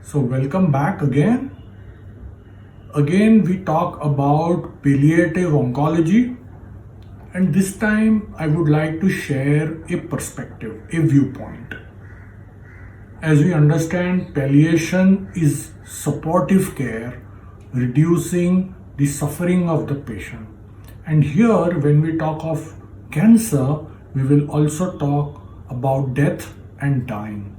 So welcome back again. Again we talk about palliative oncology, and this time I would like to share a perspective, a viewpoint. As we understand, palliation is supportive care, reducing the suffering of the patient. And here when we talk of cancer, we will also talk about death and dying.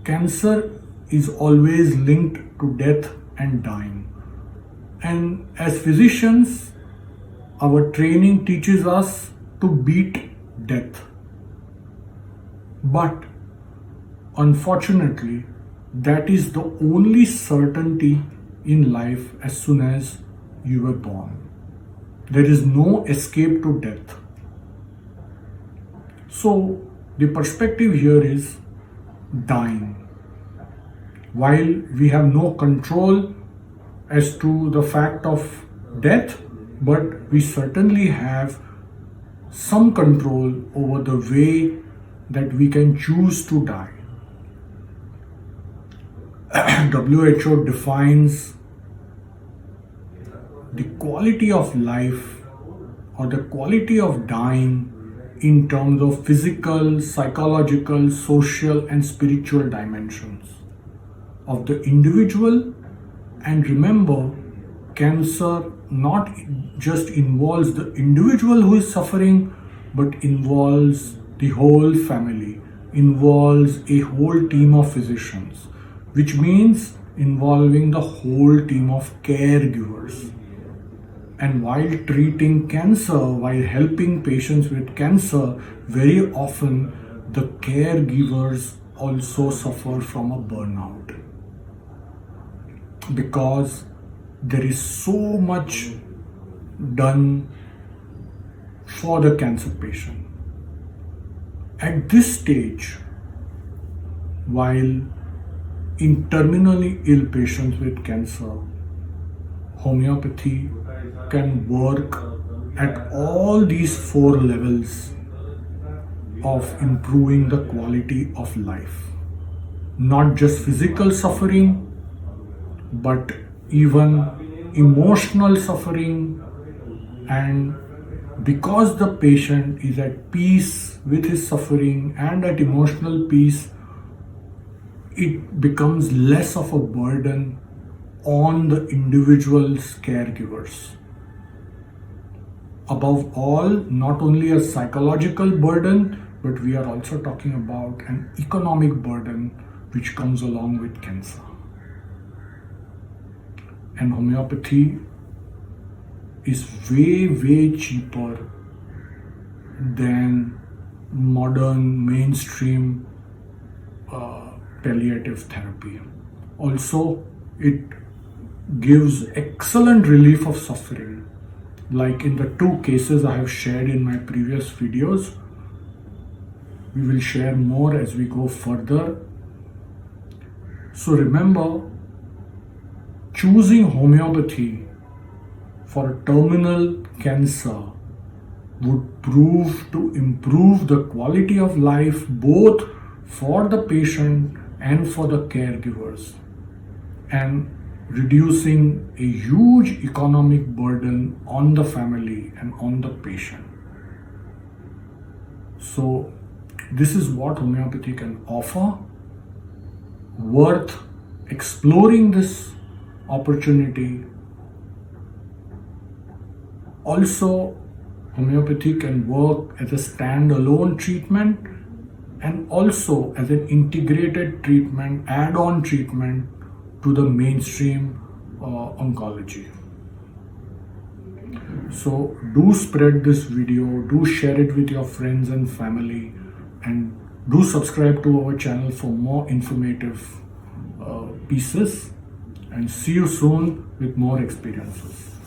Cancer is always linked to death and dying. And as physicians, our training teaches us to beat death. But unfortunately, that is the only certainty in life as soon as you were born. There is no escape to death. So the perspective here is dying. While we have no control as to the fact of death, but we certainly have some control over the way that we can choose to die. WHO defines the quality of life or the quality of dying in terms of physical, psychological, social, and spiritual dimensions of the individual. And remember, cancer not just involves the individual who is suffering, but involves the whole family, involves a whole team of physicians, which means involving the whole team of caregivers. And while treating cancer, while helping patients with cancer, very often the caregivers also suffer from a burnout, because there is so much done for the cancer patient. At this stage, while in terminally ill patients with cancer, homeopathy can work at all these 4 levels of improving the quality of life. Not just physical suffering, but even emotional suffering. And because the patient is at peace with his suffering and at emotional peace, it becomes less of a burden on the individual's caregivers. Above all, not only a psychological burden, but we are also talking about an economic burden which comes along with cancer. And homeopathy is way cheaper than modern mainstream palliative therapy. Also, it gives excellent relief of suffering. Like in the 2 cases I have shared in my previous videos, we will share more as we go further. So remember, choosing homeopathy for terminal cancer would prove to improve the quality of life both for the patient and for the caregivers, and reducing a huge economic burden on the family and on the patient. So this is what homeopathy can offer. Worth exploring this opportunity. Also, homeopathy can work as a standalone treatment and also as an integrated treatment, add-on treatment to the mainstream oncology. So do spread this video, do share it with your friends and family, and do subscribe to our channel for more informative pieces, and see you soon with more experiences.